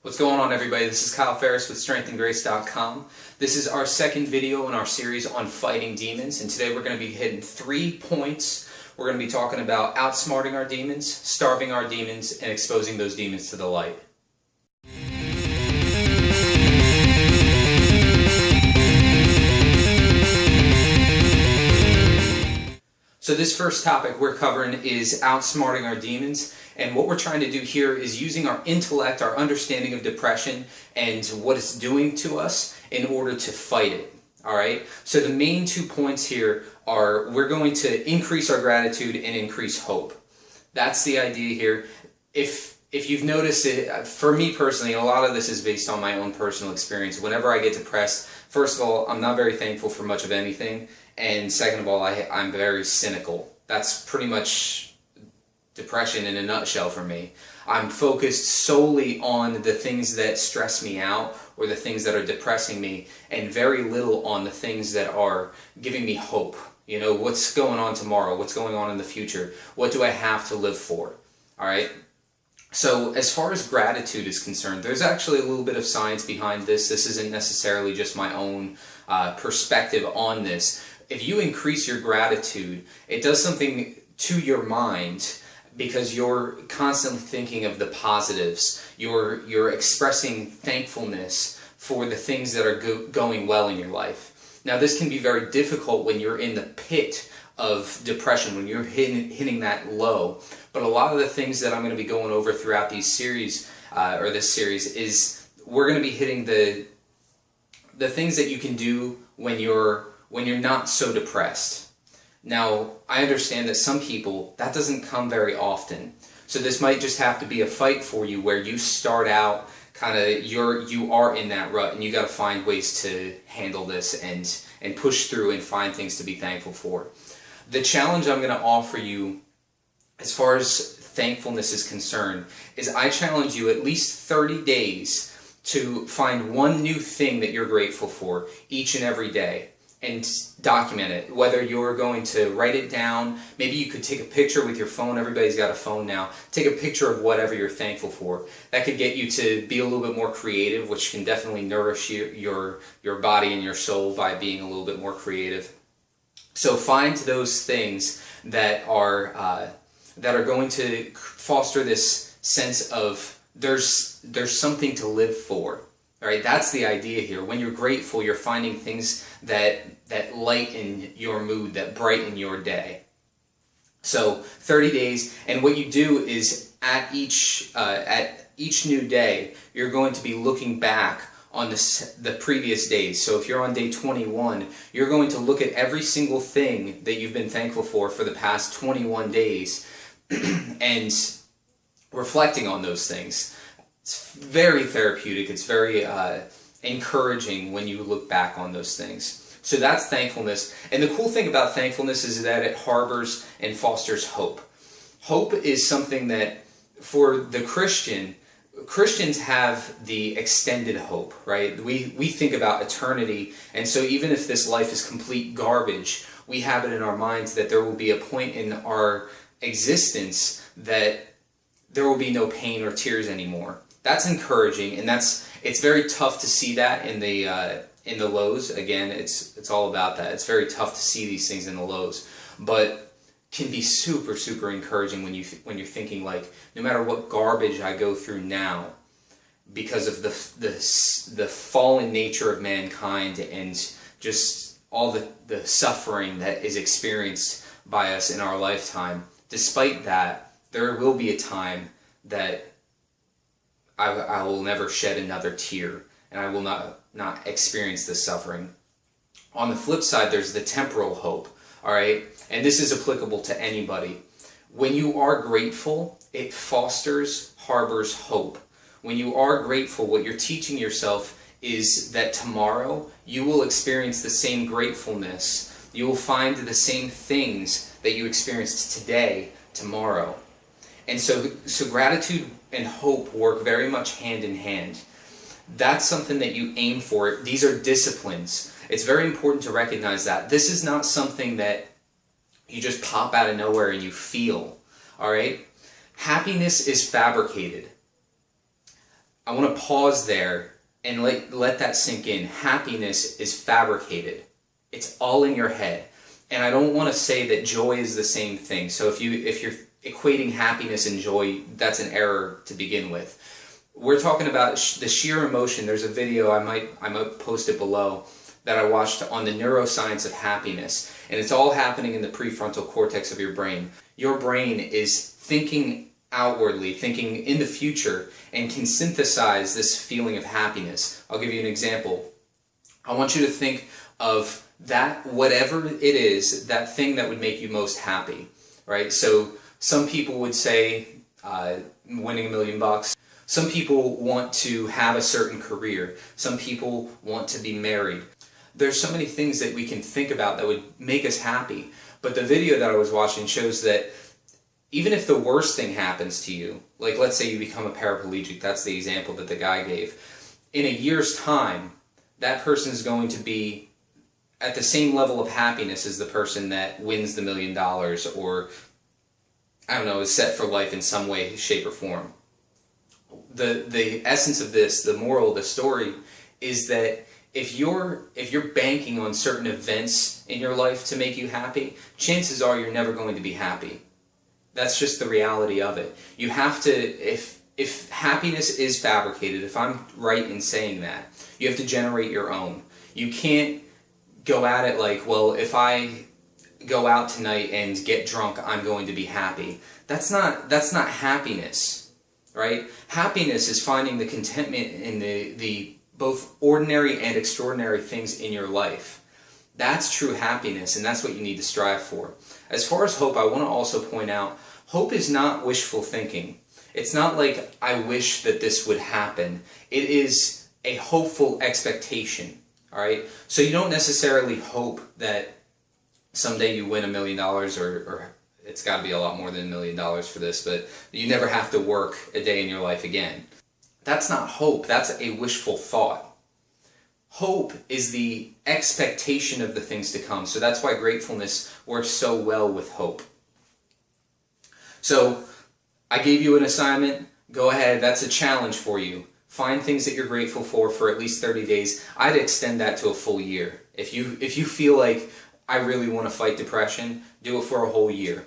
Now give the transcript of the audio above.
What's going on, everybody? This is Kyle Ferris with StrengthAndGrace.com. This is our second video in our series on fighting demons, and today we're going to be hitting 3 points. We're going to be talking about outsmarting our demons, starving our demons, and exposing those demons to the light. So this first topic we're covering is outsmarting our demons, and what we're trying to do here is using our intellect, our understanding of depression, and what it's doing to us in order to fight it. Alright? So the main 2 points here are we're going to increase our gratitude and increase hope. That's the idea here. If you've noticed it, for me personally, a lot of this is based on my own personal experience. Whenever I get depressed, first of all, I'm not very thankful for much of anything. And second of all, I'm very cynical. That's pretty much depression in a nutshell for me. I'm focused solely on the things that stress me out or the things that are depressing me, and very little on the things that are giving me hope. You know, what's going on tomorrow? What's going on in the future? What do I have to live for? All right? So as far as gratitude is concerned, there's actually a little bit of science behind this. This isn't necessarily just my own perspective on this. If you increase your gratitude, it does something to your mind because you're constantly thinking of the positives. You're expressing thankfulness for the things that are going well in your life. Now, this can be very difficult when you're in the pit of depression, when you're hitting that low. But a lot of the things that I'm going to be going over throughout these series, or this series, is we're going to be hitting the things that you can do when you're not so depressed. Now, I understand that some people, that doesn't come very often. So this might just have to be a fight for you where you start out kind of, you are in that rut and you got to find ways to handle this and push through and find things to be thankful for. The challenge I'm going to offer you as far as thankfulness is concerned is I challenge you at least 30 days to find one new thing that you're grateful for each and every day. And document it, whether you're going to write it down. Maybe you could take a picture with your phone. Everybody's got a phone now. Take a picture of whatever you're thankful for. That could get you to be a little bit more creative, which can definitely nourish your body and your soul by being a little bit more creative. So find those things that are going to foster this sense of there's something to live for. All right, that's the idea here. When you're grateful, you're finding things that lighten your mood, that brighten your day. So 30 days, and what you do is at each new day, you're going to be looking back on the previous days. So if you're on day 21, you're going to look at every single thing that you've been thankful for the past 21 days and reflecting on those things. It's very therapeutic. It's very encouraging when you look back on those things. So that's thankfulness. And the cool thing about thankfulness is that it harbors and fosters hope. Hope is something that for the Christians have the extended hope, right? We think about eternity, and so even if this life is complete garbage, we have it in our minds that there will be a point in our existence that there will be no pain or tears anymore. That's encouraging, and it's very tough to see that in the lows. Again, it's all about that. It's very tough to see these things in the lows, but can be super, super encouraging when you're thinking like, no matter what garbage I go through now, because of the fallen nature of mankind and just all the suffering that is experienced by us in our lifetime, despite that, there will be a time that I will never shed another tear, and I will not experience this suffering. On the flip side, there's the temporal hope, all right? And this is applicable to anybody. When you are grateful, it harbors hope. When you are grateful, what you're teaching yourself is that tomorrow you will experience the same gratefulness. You will find the same things that you experienced today, tomorrow. And so gratitude and hope work very much hand in hand. That's something that you aim for. These are disciplines. It's very important to recognize that. This is not something that you just pop out of nowhere and you feel, all right? Happiness is fabricated. I want to pause there and let that sink in. Happiness is fabricated. It's all in your head. And I don't want to say that joy is the same thing. So if you're equating happiness and joy, that's an error to begin with. We're talking about the sheer emotion. There's a video, I might post it below, that I watched on the neuroscience of happiness. And it's all happening in the prefrontal cortex of your brain. Your brain is thinking outwardly, thinking in the future, and can synthesize this feeling of happiness. I'll give you an example. I want you to think of that, whatever it is, that thing that would make you most happy, right? So some people would say winning $1 million. Some people want to have a certain career. Some people want to be married. There's so many things that we can think about that would make us happy. But the video that I was watching shows that even if the worst thing happens to you, like let's say you become a paraplegic, that's the example that the guy gave, in a year's time, that person is going to be at the same level of happiness as the person that wins the $1 million or, I don't know, is set for life in some way, shape, or form. The essence of this, the moral of the story, is that if you're banking on certain events in your life to make you happy, chances are you're never going to be happy. That's just the reality of it. You have to, if happiness is fabricated, if I'm right in saying that, you have to generate your own. You can't go at it like, well, if I go out tonight and get drunk, I'm going to be happy. That's not happiness, right? Happiness is finding the contentment in the both ordinary and extraordinary things in your life. That's true happiness, and that's what you need to strive for. As far as hope, I want to also point out, hope is not wishful thinking. It's not like, I wish that this would happen. It is a hopeful expectation, all right? So you don't necessarily hope that someday you win $1 million, or it's got to be a lot more than $1 million for this, but you never have to work a day in your life again. That's not hope. That's a wishful thought. Hope is the expectation of the things to come. So that's why gratefulness works so well with hope. So I gave you an assignment. Go ahead. That's a challenge for you. Find things that you're grateful for at least 30 days. I'd extend that to a full year. If you feel like I really want to fight depression, do it for a whole year.